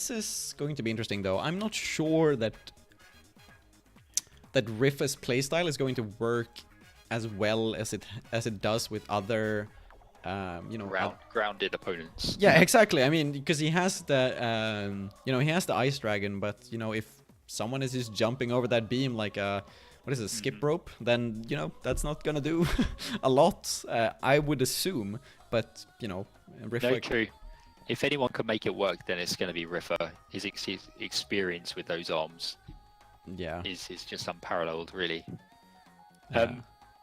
this is going to be interesting, though. I'm not sure that Ripha's playstyle is going to work as well as it does with other, you know, grounded opponents. Yeah, exactly. I mean, because he has the, you know, he has the Ice Dragon, but you know, if someone is just jumping over that beam like a, what is it, skip rope, then you know that's not gonna do a lot. I would assume, but you know, Ripha. No, true. If anyone can make it work, then it's going to be Ripha. His experience with those arms, is just unparalleled, really.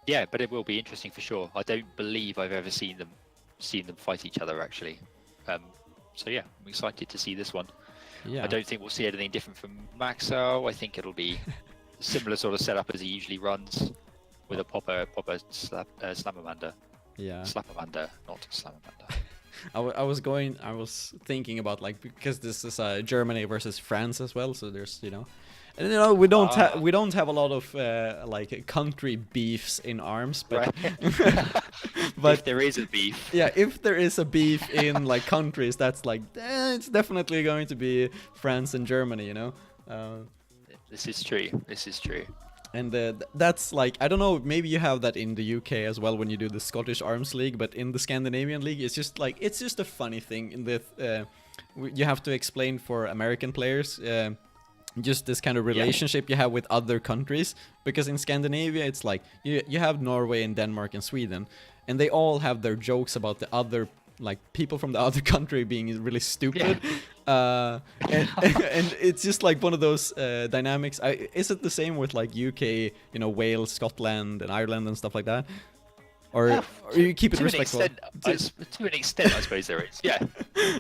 Yeah, but it will be interesting for sure. I don't believe I've ever seen them fight each other actually. So yeah, I'm excited to see this one. Yeah. I don't think we'll see anything different from Maxou. I think it'll be a similar sort of setup as he usually runs, with a popper Slamamander. Yeah. Slapamander, not Slamamander. I was thinking about, like, because this is Germany versus France as well, so there's, you know, and you know, we don't have a lot of like country beefs in arms, but right. But if there is a beef, yeah, if there is a beef in like countries, that's like it's definitely going to be France and Germany, you know. This is true. This is true. And that's like, I don't know, maybe you have that in the UK as well when you do the Scottish Arms League, but in the Scandinavian League, it's just like, it's just a funny thing in the you have to explain for American players just this kind of relationship you have with other countries, because in Scandinavia it's like you have Norway and Denmark and Sweden, and they all have their jokes about the other, like, people from the other country being really stupid. And it's just like one of those dynamics. Is it the same with like UK, you know, Wales, Scotland and Ireland and stuff like that? Or you keep it respectful? To an extent, I suppose there is. Yeah.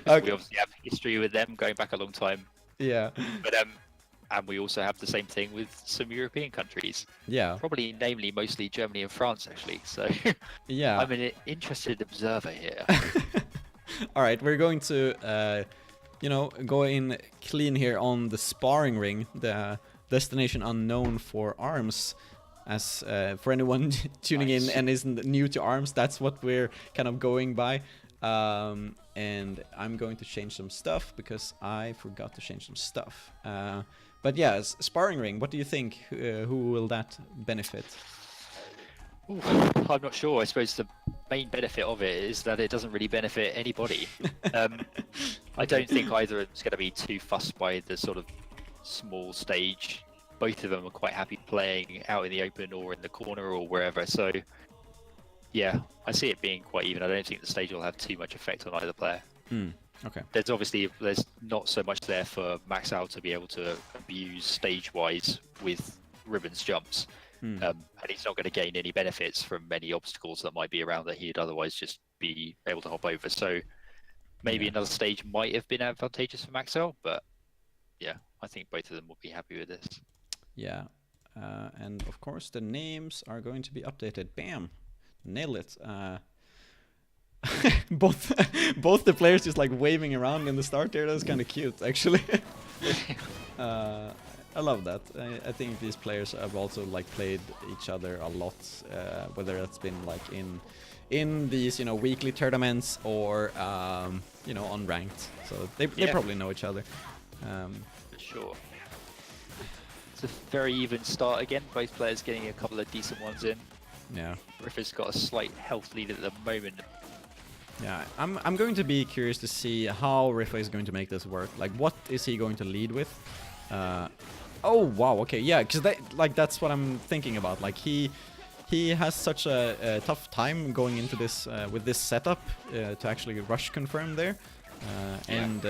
Okay. We obviously have history with them going back a long time. Yeah. But and we also have the same thing with some European countries. Yeah. Probably, namely, mostly Germany and France, actually. So yeah, I'm an interested observer here. All right, we're going to, you know, go in clean here on the sparring ring, the destination unknown for arms. As for anyone tuning in and isn't new to arms, that's what we're kind of going by. And I'm going to change some stuff because I forgot to change some stuff. But yeah, sparring ring, what do you think? Who will that benefit? Ooh, I'm not sure. I suppose the main benefit of it is that it doesn't really benefit anybody. I don't think either of them's going to be too fussed by the sort of small stage. Both of them are quite happy playing out in the open or in the corner or wherever. So yeah, I see it being quite even. I don't think the stage will have too much effect on either player. Okay. There's not so much there for Maxou to be able to abuse stage-wise with Ribbon's jumps. And he's not going to gain any benefits from any obstacles that might be around that he'd otherwise just be able to hop over. So maybe another stage might have been advantageous for Maxou, but yeah, I think both of them will be happy with this. Yeah, and of course the names are going to be updated. Bam, nailed it. Both the players just like waving around in the start there. That's kind of cute, actually. I love that. I think these players have also like played each other a lot, whether that's been like in these, you know, weekly tournaments or you know, unranked. So they probably know each other. For sure. It's a very even start again. Both players getting a couple of decent ones in. Yeah. Ripha's got a slight health lead at the moment. Yeah, I'm going to be curious to see how Ripha is going to make this work. Like, what is he going to lead with? Oh wow, okay, yeah, because that's what I'm thinking about. Like he has such a tough time going into this with this setup to actually rush confirm there. And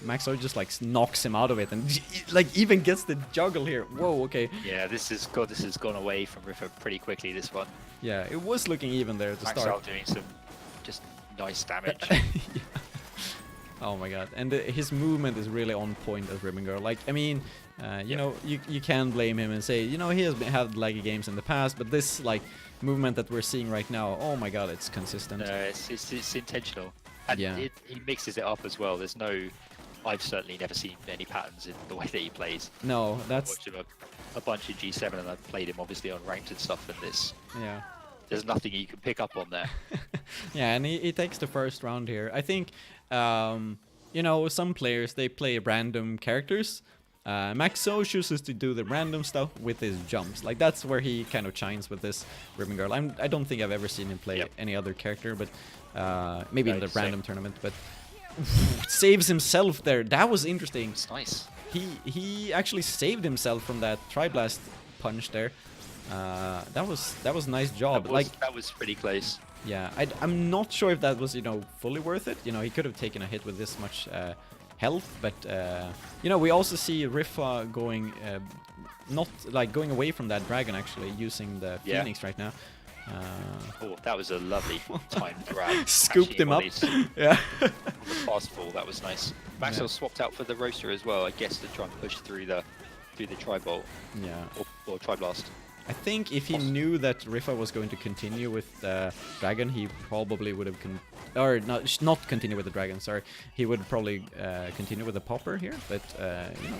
Maxou just like knocks him out of it and like even gets the juggle here. Whoa, okay. Yeah, this has gone away from Ripha pretty quickly, this one. Yeah, it was looking even there at the start. Maxou doing some just nice damage. Yeah. Oh my god, and his movement is really on point as Ribbon Girl. Like, I mean, you know, you can blame him and say, you know, he has had laggy games in the past, but this like movement that we're seeing right now, oh my god, it's consistent. It's intentional. And he mixes it up as well. There's I've certainly never seen any patterns in the way that he plays. No, that's... I've watched him a bunch in G7 and I've played him obviously on ranked and stuff, and there's nothing you can pick up on there. Yeah, and he takes the first round here. I think, you know, some players, they play random characters. Maxou chooses to do the random stuff with his jumps. Like, that's where he kind of shines with this Ribbon Girl. I don't think I've ever seen him play any other character, but maybe in the random tournament. But saves himself there. That was interesting. It's nice. He actually saved himself from that Tri-Blast punch there. That was a nice job. That was pretty close. Yeah, I'm not sure if that was, you know, fully worth it. You know, he could have taken a hit with this much health, but you know, we also see Ripha going not like going away from that dragon, actually using the Phoenix right now. Oh, that was a lovely timed grab. Scooped him up. Yeah. The fast fall, that was nice. Maxwell swapped out for the roaster as well, I guess, to try and push through the tri-bolt. Yeah. Or tri-blast. I think if he knew that Ripha was going to continue with the dragon, he probably would have not continue with the dragon. Sorry, he would probably continue with the popper here. But you know,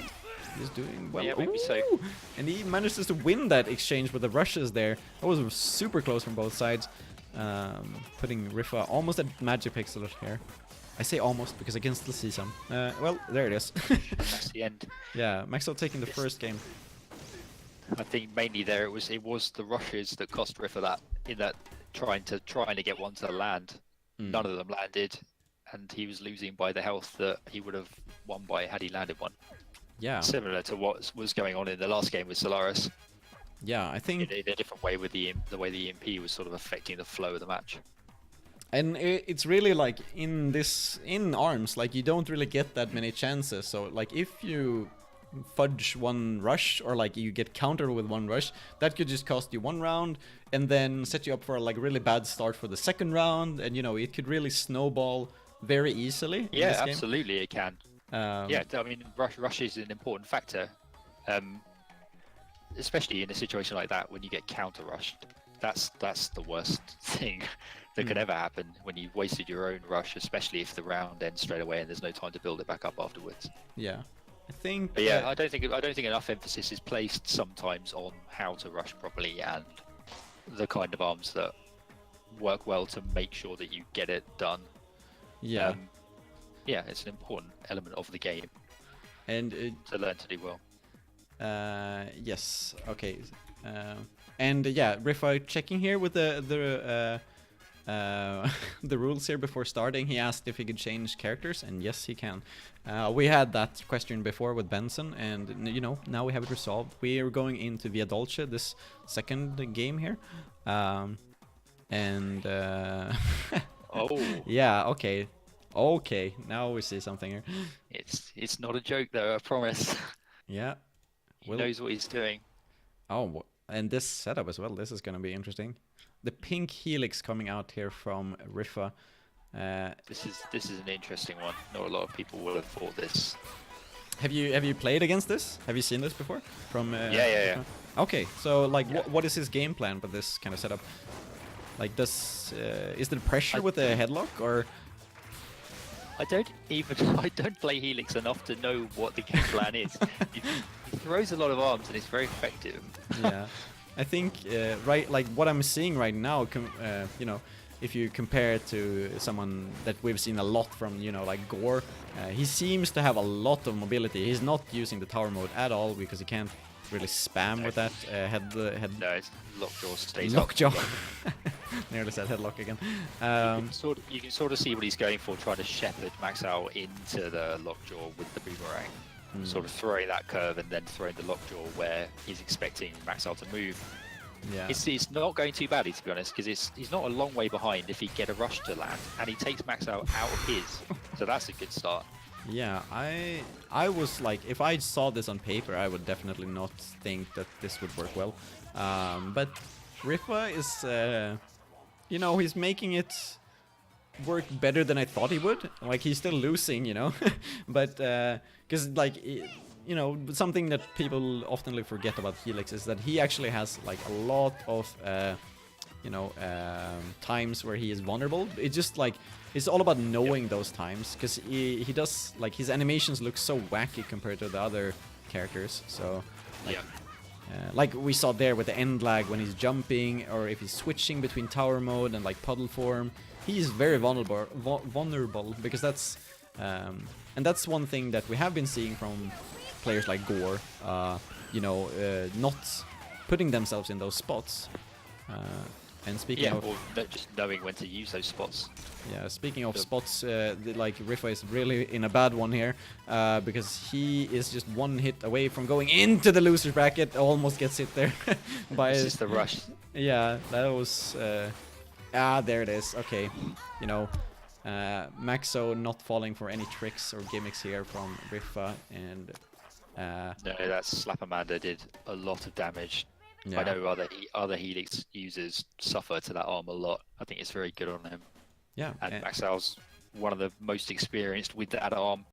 he's doing well. Yeah, maybe so. And he manages to win that exchange with the rushes there. That was super close from both sides, putting Ripha almost at Magic Pixel here. I say almost because I can still see some. Well, there it is. That's the end. Yeah, Maxwell taking the first game. I think mainly there it was the rushes that cost Ripha that, in that trying to get one to land. None of them landed, and he was losing by the health that he would have won by had he landed one. Yeah. Similar to what was going on in the last game with Solaris. Yeah, I think in a different way with the way the EMP was sort of affecting the flow of the match. And it's really like in ARMS, like you don't really get that many chances. So like if you fudge one rush, or like you get countered with one rush, that could just cost you one round and then set you up for a like really bad start for the second round, and you know, it could really snowball very easily. Yeah, absolutely it can. Yeah, I mean, rush is an important factor, especially in a situation like that when you get counter rushed. That's the worst thing that could ever happen when you've wasted your own rush, especially if the round ends straight away and there's no time to build it back up afterwards. Yeah. I think. But yeah, I don't think enough emphasis is placed sometimes on how to rush properly and the kind of arms that work well to make sure that you get it done. Yeah. Yeah, it's an important element of the game, and to learn to do well. Yes. Okay. And yeah, Ripha checking here with the rules here before starting. He asked if he could change characters, and yes, he can. We had that question before with Benson, and you know, now we have it resolved. We are going into Via Dolce, this second game here, and oh yeah, okay, now we see something here. It's not a joke though, I promise. Yeah, he knows what he's doing. Oh, and this setup as well. This is gonna be interesting. The pink helix coming out here from Ripha. This is an interesting one. Not a lot of people will have thought this. Have you played against this? Have you seen this before? From yeah. Okay, so like, what is his game plan with this kind of setup? Like, is there pressure with the headlock, or? I don't play Helix enough to know what the game plan is. He throws a lot of arms and it's very effective. Yeah, I think right, like what I'm seeing right now, you know, if you compare it to someone that we've seen a lot from, you know, like Gore, he seems to have a lot of mobility. He's not using the tower mode at all because he can't really spam with that head. No, it's lockjaw stays lockjaw. Nearly said headlock again. You can sort of see what he's going for, trying to shepherd Maxou into the lockjaw with the boomerang. Sort of throwing that curve and then throwing the lockjaw where he's expecting Maxou to move. Yeah. It's not going too badly, to be honest, because he's not a long way behind if he get a rush to land, and he takes Maxou out of his, so that's a good start. Yeah, I was like, if I saw this on paper, I would definitely not think that this would work well. But Ripha is, you know, he's making it work better than I thought he would. Like, he's still losing, you know, but because like, you know, something that people often forget about Helix is that he actually has like a lot of, you know, times where he is vulnerable. It's just like, it's all about knowing those times, because he does, like, his animations look so wacky compared to the other characters. So like, like we saw there with the end lag when he's jumping, or if he's switching between tower mode and like puddle form, he's very vulnerable because that's And that's one thing that we have been seeing from players like Gore, you know, not putting themselves in those spots. And speaking of, or just knowing when to use those spots. yeah, speaking of spots, like Ripha is really in a bad one here, because he is just one hit away from going into the loser's bracket. Almost gets hit there by. This is the rush. Yeah, that was. There it is. Okay, you know, Maxou not falling for any tricks or gimmicks here from Ripha, and. No, that Slap Amanda did a lot of damage. Yeah. I know other Helix users suffer to that arm a lot. I think it's very good on him. Yeah. And Maxwell's one of the most experienced with that arm.